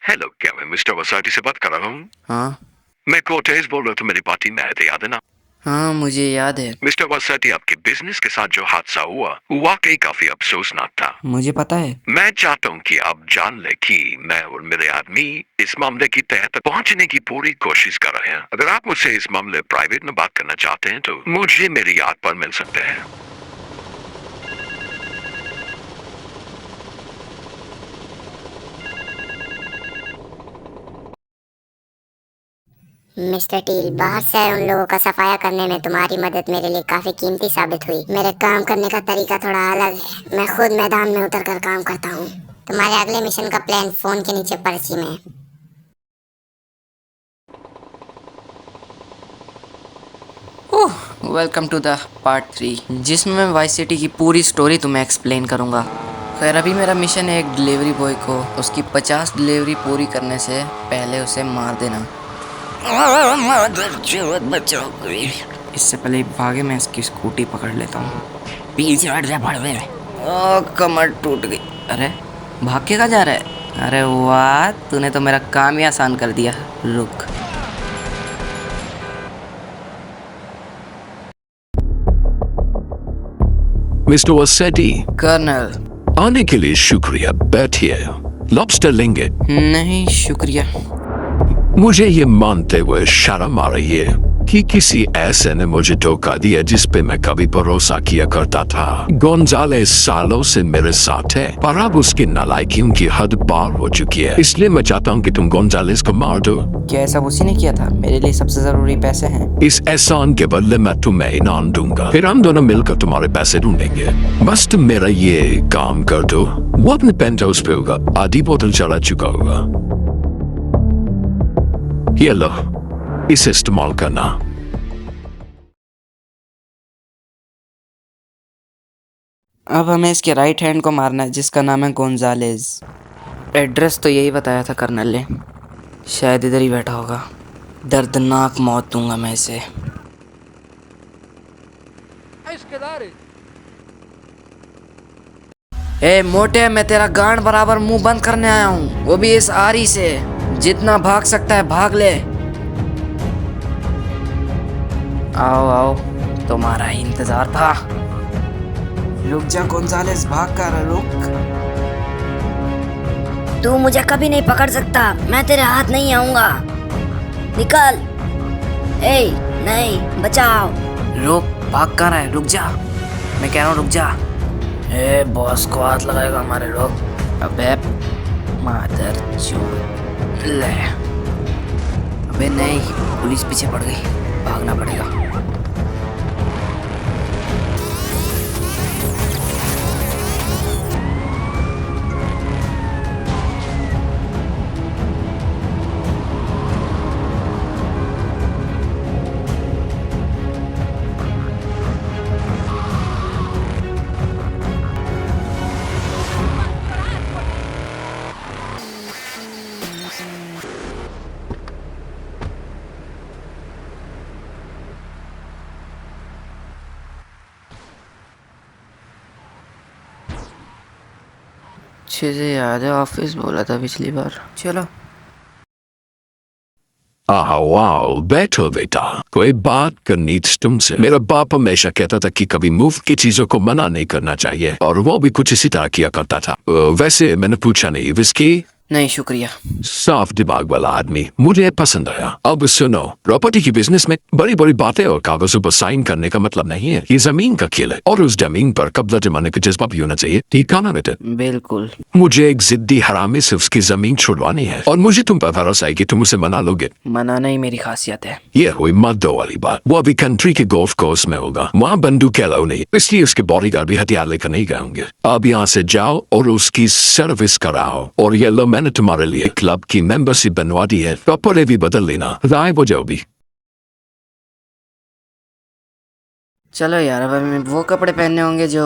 Hello, क्या मैं mister वसाटी से बात कर रहा हूँ? हाँ। मैं कोटेज बोल रहा था, मेरी पार्टी में आए थे, याद है ना? हाँ मुझे याद है। मिस्टर वसाटी, आपके बिजनेस के साथ जो हादसा हुआ वाकई काफी अफसोसनाक था। मुझे पता है। मैं चाहता हूँ कि आप जान ले कि मैं और मेरे आदमी इस मामले की तह तक पहुंचने की पूरी कोशिश कर रहे हैं। अगर आप मुझसे इस मामले प्राइवेट में बात करना चाहते हैं तो मुझे मेरी याद पर मिल सकते हैं। मिस्टर टील, बाहर से आए उन लोगों का सफाया करने में तुम्हारी मदद मेरे लिए काफी कीमती साबित हुई। मेरे काम करने का तरीका थोड़ा अलग है। मैं खुद मैदान में उतर कर काम करता हूँ। तुम्हारे अगले मिशन का प्लान फोन के नीचे पर्ची में है। वेलकम टू द पार्ट 3 जिसमें मैं वाइस सिटी की पूरी स्टोरी तुम्हें एक्सप्लेन करूँगा। खैर अभी मेरा मिशन है एक डिलीवरी बॉय को उसकी 50 डिलीवरी पूरी करने से पहले उसे मार देना। इससे पहले भागे मैं इसकी स्कूटी पकड़ लेता हूँ। पीछे हट जा पड़ गए। कमर टूट गई। अरे भाग के कहाँ जा रहा है? अरे वाह, तूने तो मेरा काम ही आसान कर दिया। रुक। मिस्टर वसाटी, कर्नल। आने के लिए शुक्रिया। बैठिए, लॉबस्टर लेंगे? नहीं शुक्रिया। मुझे ये मानते हुए शर्म आ रही है कि किसी ऐसे ने मुझे धोखा दिया जिस पे मैं कभी भरोसा किया करता था। गोंजालेस सालों से मेरे साथ है, पर अब उसकी नालायकियों की हद पार हो चुकी है। इसलिए मैं चाहता हूँ कि तुम गोंजालेस को मार दो। क्या ऐसा उसी ने किया था? मेरे लिए सबसे जरूरी पैसे हैं। इस एहसान के बदले मैं तुम्हें इनाम दूंगा, फिर हम दोनों मिलकर तुम्हारे पैसे ढूंढेंगे। बस तुम मेरा ये काम कर दो। वो अपने पेंट हाउस पे होगा, आधी बोतल चढ़ा चुका होगा। ये लो, इसे इस्तेमाल करना। अब हमें इसके राइट हैंड को मारना है जिसका नाम है गोंजालेज। एड्रेस तो यही बताया था कर्नल ने, शायद इधर ही बैठा होगा। दर्दनाक मौत दूंगा मैं इसे। ए मोटे, मैं तेरा गांड बराबर मुंह बंद करने आया हूँ, वो भी इस आरी से। जितना भाग सकता है भाग ले। आओ आओ, तुम्हारा ही इंतजार था। रुक जा गोंजालेस, भाग कर रुक। तू मुझे कभी नहीं पकड़ सकता। मैं तेरे हाथ नहीं आऊंगा। निकल। ए नहीं, बचाओ। रुक, भाग कर रहा है? रुक जा, मैं कह रहा हूँ रुक जा। ए बॉस को हाथ लगाएगा हमारे लोग। अबे मादर चोद ले। अबे नहीं, पुलिस पीछे पड़ गई, भागना पड़ेगा। अच्छे से याद है, ऑफिस बोला था पिछली बार। चलो। वाओ, बैठो बेटा, कोई बात करनी थी तुमसे। मेरा बाप हमेशा कहता था कि कभी मुफ्त की चीजों को मना नहीं करना चाहिए, और वो भी कुछ इसी तरह किया करता था। वैसे मैंने पूछा नहीं, विस्की? नहीं शुक्रिया। साफ दिमाग वाला आदमी, मुझे पसंद आया। अब सुनो, प्रॉपर्टी की बिजनेस में बड़ी बड़ी बातें और कागजों पर साइन करने का मतलब नहीं है। ये जमीन का खेल है और उस जमीन पर कब्जा जमाने का जज्बा भी होना चाहिए। ठीक है ना बेटा? बिल्कुल। मुझे एक जिद्दी हरामी से उसकी जमीन छुड़वानी है, और मुझे तुम पर भरोसा है कि तुम उसे मना लोगे। मनाना ही मेरी खासियत है। ये हुई मर्दों वाली बात। वो अभी कंट्री के गोल्फ कोर्स में होगा, वहाँ बंदूक अलाउ नहीं, इसलिए उसके बॉडीगार्ड भी हथियार लेकर नहीं गए होंगे। अब यहाँ से जाओ और उसकी सर्विस कराओ। और ये लो, मैंने तुम्हारे लिए क्लब की मेंबरशिप बनवा दी है, कपड़े भी बदल लेना। राय वो जाओ भी। चलो यार, अब हमें वो कपड़े पहनने होंगे जो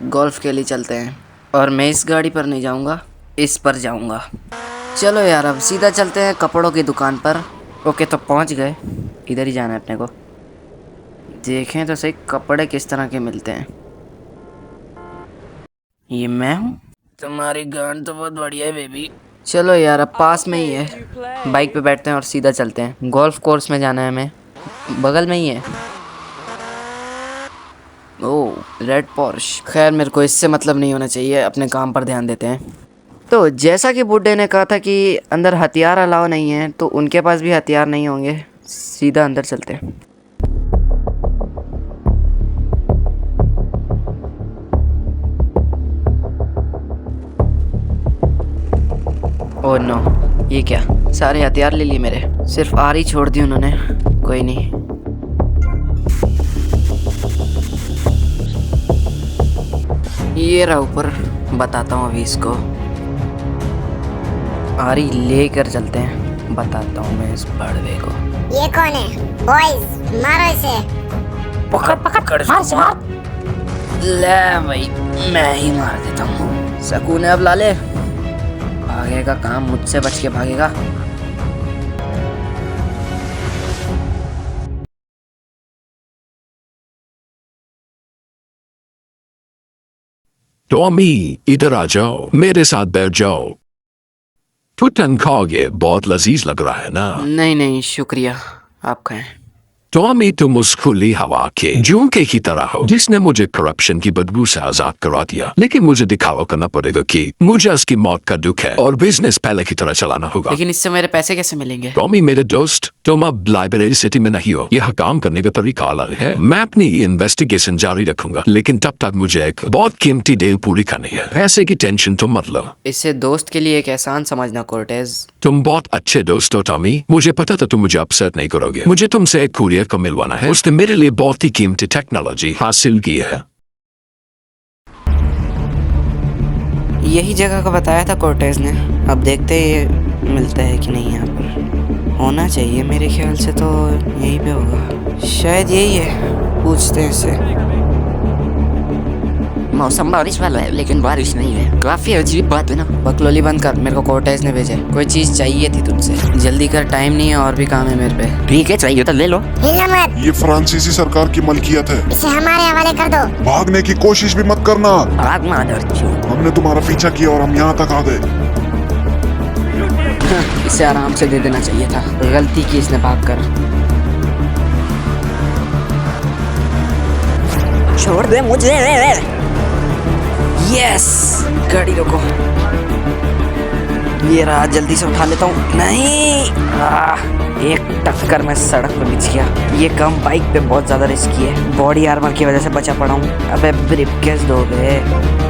गोल्फ के लिए चलते हैं, और मैं इस गाड़ी पर नहीं जाऊंगा, इस पर जाऊंगा। चलो यार, अब सीधा चलते हैं कपड़ों की दुकान पर। ओके, तो पहुंच गए। इधर ही जाना है अपने को। देखें तो सही कपड़े किस तरह के मिलते हैं। ये मैं हूँ? तुम्हारी गांड तो बहुत बढ़िया है बेबी। चलो यार, अब पास में ही है, बाइक पे बैठते हैं और सीधा चलते हैं। गोल्फ कोर्स में जाना है हमें, बगल में ही है। ओह, रेड पॉर्श। खैर मेरे को इससे मतलब नहीं होना चाहिए, अपने काम पर ध्यान देते हैं। तो जैसा कि बुड्ढे ने कहा था कि अंदर हथियार अलाउ नहीं है, तो उनके पास भी हथियार नहीं होंगे, सीधा अंदर चलते हैं। ओह नो, ये क्या, सारे हथियार ले लिए मेरे, सिर्फ आर ही छोड़ दी उन्होंने। कोई नहीं, ये रहा ऊपर, बताता हूँ अभी इसको। आरी लेकर चलते हैं, बताता हूँ मैं इस बड़वे को। ये कौन है? बॉयज मारो इसे। पकड़ पकड़, मार से मार। ले भाई, मैं ही मार देता हूँ। सकून है अब लाले, भागेगा काम, मुझसे बच के भागेगा। टॉमी, इधर आ जाओ, मेरे साथ बैठ जाओ। टूटन खाओगे, बहुत लजीज लग रहा है ना। नहीं नहीं शुक्रिया, आप खाएं। टॉमी, तुम उस खुली हवा के झोंके की तरह हो जिसने मुझे करप्शन की बदबू से आजाद करा दिया, लेकिन मुझे दिखावा करना पड़ेगा कि मुझे उसकी मौत का दुख है और बिजनेस पहले की तरह चलाना होगा। लेकिन इससे मेरे पैसे कैसे मिलेंगे? टॉमी मेरे दोस्त, तुम अब लाइब्रेरी सिटी में नहीं हो, यह काम करने का तरीका अलग है। मैं अपनी इन्वेस्टिगेशन जारी रखूंगा, लेकिन तब तक मुझे एक बहुत कीमती डील पूरी करनी है। पैसे की टेंशन तुम मत लो। इसे दोस्त के लिए एक एहसान समझना कोर्टेज। तुम बहुत अच्छे दोस्त हो टॉमी, मुझे पता था तुम मुझे अपसेट नहीं करोगे। मुझे तुमसे एक कुरियर को मिलवाना है, उसने मेरे लिए बहुत ही कीमती टेक्नोलॉजी हासिल की है। यही जगह का बताया था कोर्टेज ने, अब देखते हैं ये मिलता है कि नहीं। यहाँ पर होना चाहिए मेरे ख्याल से, तो यहीं पे होगा, शायद यही है। पूछते हैं इससे। मौसम बारिश वाला है लेकिन बारिश नहीं है, काफी अजीब बात है ना। बकलोली बंद कर, मेरे को कोर्टेज ने भेजा है, कोई चीज चाहिए थी तुझसे। जल्दी कर, टाइम नहीं है और भी काम है मेरे पे। ठीक है, चाहिए तो ले लो। हिलना मत, ये फ्रांसीसी सरकार की मलकियत है, इसे हमारे हवाले कर दो। भागने की कोशिश भी मत करना। आग मादर चोद। हमने तुम्हारा पीछा किया और हम यहाँ तक आ गए। इसे आराम से दे देना चाहिए था, गलती की इसने भागकर। छोड़ दे मुझे। यस, गाड़ी रोको। ये रहा, जल्दी से उठा लेता हूँ। नहीं, एक टक्कर में सड़क पे बिछ गया। ये काम बाइक पे बहुत ज्यादा रिस्की है, बॉडी आर्मर की वजह से बचा पड़ा हूँ। अबे ब्रीफकेस दो बे।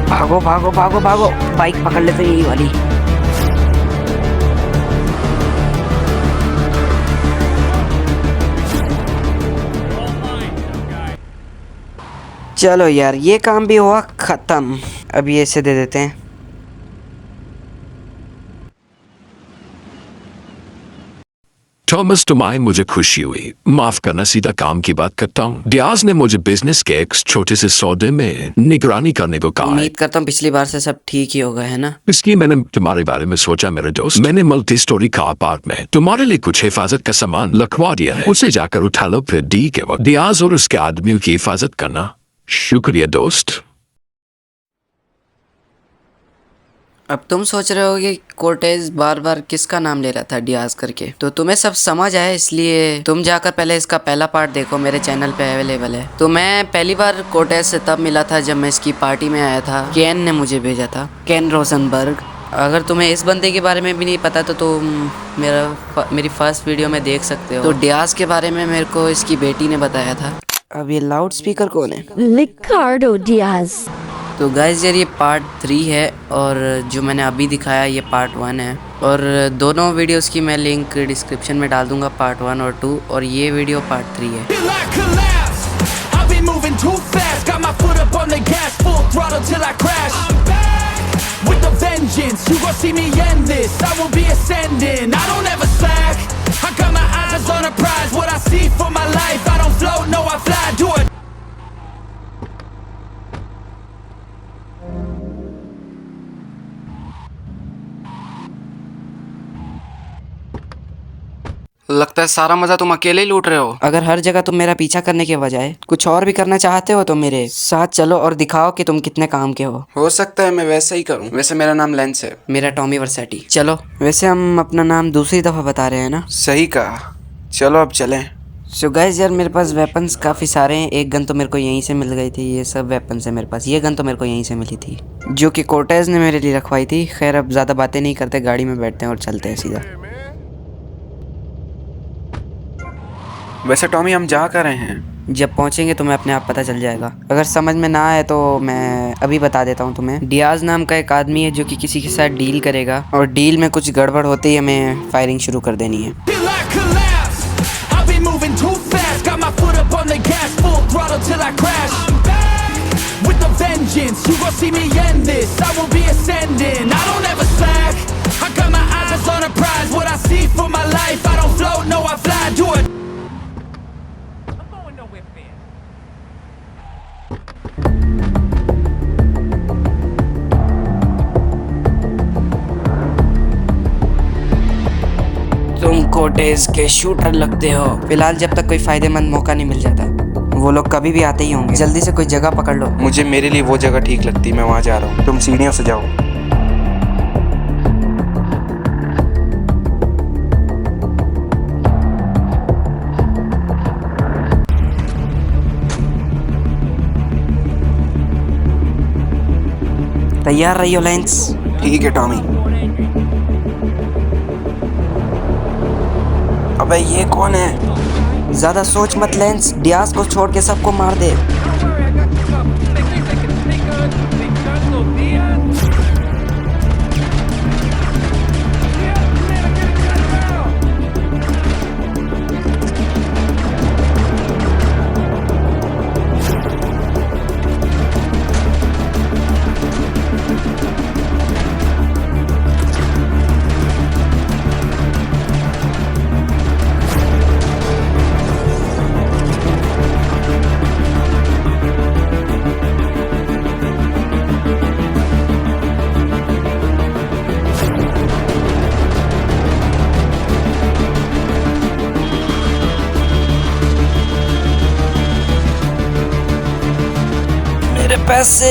भागो भागो भागो भागो, बाइक पकड़ लेते यही वाली। चलो यार, ये काम भी हुआ खत्म। अब ये इसे दे देते हैं। थॉमस, तुम आए मुझे खुशी हुई। माफ करना, सीधा काम की बात करता हूँ। डियाज ने मुझे बिजनेस के एक छोटे से सौदे में निगरानी करने को कहा है। उम्मीद करता हूँ पिछली बार से सब ठीक ही होगा, है ना? इसलिए मैंने तुम्हारे बारे में सोचा मेरे दोस्त। मैंने मल्टी स्टोरी कार पार्क में तुम्हारे लिए कुछ हिफाजत का सामान लखवा दिया है, उसे जाकर उठा लो, फिर डी के वक्त डियाज और उसके आदमियों की हिफाजत करना। शुक्रिया दोस्त। अब तुम सोच रहे हो कि कोर्टेज बार बार किसका नाम ले रहा था, डियाज करके, तो तुम्हें सब समझ आया, इसलिए तुम जाकर पहले इसका पहला पार्ट देखो, मेरे चैनल पे अवेलेबल है। तो मैं पहली बार कोर्टेज से तब मिला था जब मैं इसकी पार्टी में आया था। केन ने मुझे भेजा था, केन रोजनबर्ग। अगर तुम्हें इस बंदे के बारे में भी नहीं पता तो तुम मेरी फर्स्ट वीडियो में देख सकते हो। तो डियाज के बारे में मेरे को इसकी बेटी ने बताया था। अब ये लाउड स्पीकर कौन है? Ricardo Diaz. तो गाइस यार, ये पार्ट 3 है और जो मैंने अभी दिखाया ये पार्ट 1 है। और दोनों वीडियोस की मैं लिंक डिस्क्रिप्शन में डाल दूंगा, पार्ट 1 और 2, और ये वीडियो पार्ट 3 है। Till I collapse, I've been moving too fast. Got my foot up on the gas, full throttle till I crash. I'm back with a vengeance. You gon' see me end this. I will be ascending. I don't ever slack. I got my eyes on a prize. What I see for my life. I don't float, no I fly. Do it. लगता लगता है सारा मजा तुम अकेले ही लूट रहे हो। अगर हर जगह तुम मेरा पीछा करने के बजाय कुछ और भी करना चाहते हो तो मेरे साथ चलो और दिखाओ कि तुम कितने काम के हो सकता है मैं वैसा ही करूँ। वैसे मेरा नाम लेंस है। मेरा टॉमी वर्सेटी। चलो, वैसे हम अपना नाम दूसरी दफा बता रहे हैं ना? सही कहा, चलो अब चलें। सो गाइस यार, मेरे पास वेपन्स काफ़ी सारे हैं। एक गन तो मेरे को यहीं से मिल गई थी, ये सब वेपन्स है मेरे पास। ये गन तो मेरे को यहीं से मिली थी, जो कि कोर्टेज ने मेरे लिए रखवाई थी। खैर अब ज़्यादा बातें नहीं करते, गाड़ी में बैठते हैं और चलते हैं सीधा। वैसे टॉमी हम जा कर रहे हैं? जब पहुंचेंगे तुम्हें अपने आप पता चल जाएगा। अगर समझ में ना आए तो मैं अभी बता देता हूं तुम्हें। डियाज नाम का एक आदमी है जो कि किसी के साथ डील करेगा, और डील में कुछ गड़बड़ होते ही हमें फायरिंग शुरू कर देनी है। Moving too fast, got my foot up on the gas, full throttle till I crash. I'm back with the vengeance, you gon' see me end this, I will be ascending, I don't ever slack, I got my eyes on a prize, what I see for my life, I don't float, no I fly, do it. I'm going nowhere fast. तुम कोर्टेज के shooter लगते हो। फिलहाल जब तक कोई फायदेमंद मौका नहीं मिल जाता, वो लोग कभी भी आते ही होंगे। जल्दी से कोई जगह पकड़ लो। मुझे मेरे लिए वो जगह ठीक लगती, मैं वहाँ जा रहा हूँ। तुम सीढ़ियों से जाओ। तैयार रहियो लेंस। ठीक है टॉमी। अबे ये कौन है? ज्यादा सोच मत लेंस, डियाज को छोड़ के सबको मार दे। पैसे।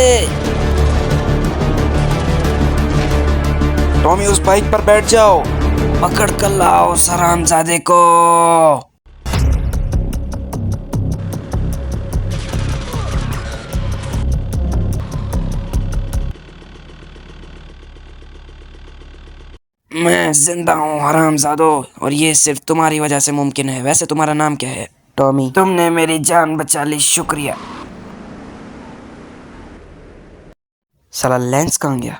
टॉमी उस बाइक पर बैठ जाओ, पकड़ कर लाओ हरामजादे को। मैं जिंदा हूँ हरामजादो, और ये सिर्फ तुम्हारी वजह से मुमकिन है। वैसे तुम्हारा नाम क्या है? टॉमी। तुमने मेरी जान बचा ली, शुक्रिया। साला लेंस कहाँ गया?